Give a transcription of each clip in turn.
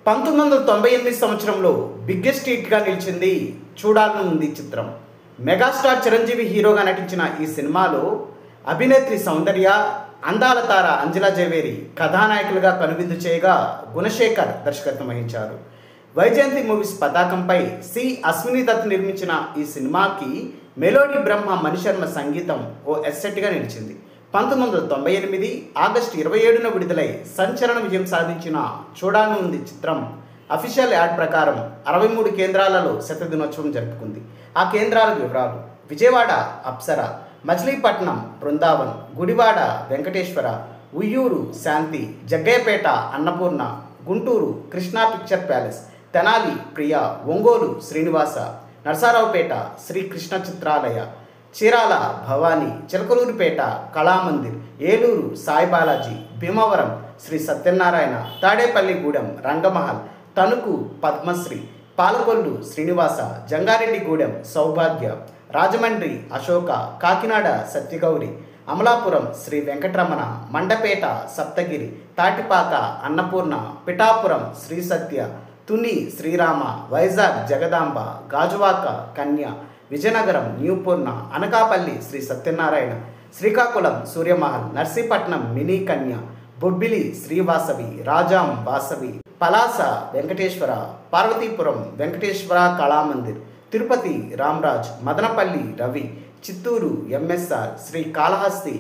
1998 సంవత్సరంలో బిగ్గెస్ట్ హిట్గా నిలిచింది చూడాలని ఉంది చిత్రం. మెగాస్టార్ చిరంజీవి హీరోగా నటించిన ఈ సినిమాలో అభినేత్రి సౌందర్య, అందాల తార అంజలా జవేరి కథానాయకులుగా కనువిందు చేయగా గుణశేఖర్ దర్శకత్వం వహించారు. వైజయంతి మూవీస్ పతాకంపై సి అశ్విని దత్ నిర్మించిన ఈ సినిమాకి మెలోడీ బ్రహ్మ మణిశర్మ సంగీతం ఓ ఎస్సెట్గా నిలిచింది. 1998 ఆగస్టు 27న విడుదలై సంచలన విజయం సాధించిన చూడాలని ఉంది చిత్రం అఫీషియల్ యాడ్ ప్రకారం 63 కేంద్రాలలో శతదినోత్సవం జరుపుకుంది. ఆ కేంద్రాల వివరాలు: విజయవాడ అప్సర, మచిలీపట్నం బృందావన్, గుడివాడ వెంకటేశ్వర, ఉయ్యూరు శాంతి, జగ్గయ్యపేట అన్నపూర్ణ, గుంటూరు కృష్ణా పిక్చర్ ప్యాలెస్, తెనాలి ప్రియా, ఒంగోలు శ్రీనివాస, నరసారావుపేట శ్రీకృష్ణ చిత్రాలయ, చీరాల భవానీ, చిలకలూరిపేట కళామందిర్, ఏలూరు సాయి బాలాజీ, భీమవరం శ్రీ సత్యనారాయణ, తాడేపల్లిగూడెం రంగమహల్, తణుకు పద్మశ్రీ, పాలకొల్లు శ్రీనివాస, జంగారెడ్డిగూడెం సౌభాగ్య, రాజమండ్రి అశోక, కాకినాడ సత్యగౌరి, అమలాపురం శ్రీ వెంకటరమణ, మండపేట సప్తగిరి, తాటిపాక అన్నపూర్ణ, పిఠాపురం శ్రీ సత్య, తుని శ్రీరామ, వైజాగ్ జగదాంబ, గాజువాక కన్య, Vizianagaram న్యూపూర్ణ, Anakapalli Shri Satyanarayana, Srikakulam Surya Mahal, Narsipatnam mini Kanya, Bobbili Srivasavi, Rajam Vasavi, Palasa Venkateswara, Parvathipuram Venkateswara Kalamandir, Tirupati Ramraj, Madanapalle Ravi, Chittoor MSR, Sri Kalahasti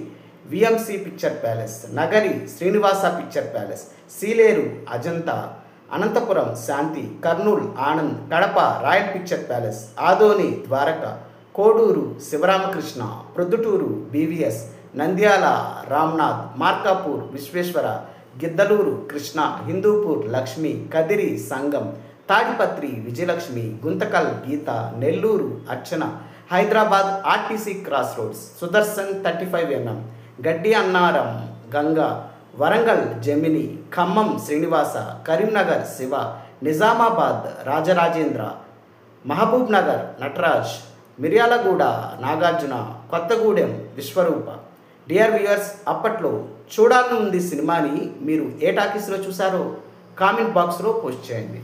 VMC picture palace, Nagari Srinivasa picture palace, Sileru Ajanta, Anantapuram Shanti, Kurnool Anand, Kadapa royal picture palace, Adoni Dwaraka, Koduru Sivaramakrishna, Proddatur BVS, Nandyal Ramnath, Markapur Visweswara, Giddalur Krishna, Hindupur Lakshmi, Kadiri Sangam, Tadipatri Vijayalakshmi, Guntakal Geetha, Nellore Archana, Hyderabad RTC cross roads, Sudarshan 35mm, Gaddi Annaram Ganga, Warangal జమిని, ఖమ్మం శ్రీనివాస, కరీంనగర్ శివ, నిజామాబాద్ రాజరాజేంద్ర, మహబూబ్ నగర్ నటరాజ్, మిర్యాలగూడ నాగార్జున, కొత్తగూడెం విశ్వరూప. డియర్ వ్యూయర్స్, అప్పట్లో చూడాలని ఉంది సినిమాని మీరు ఏ టాకీస్లో చూసారో కామెంట్ బాక్స్లో పోస్ట్ చేయండి.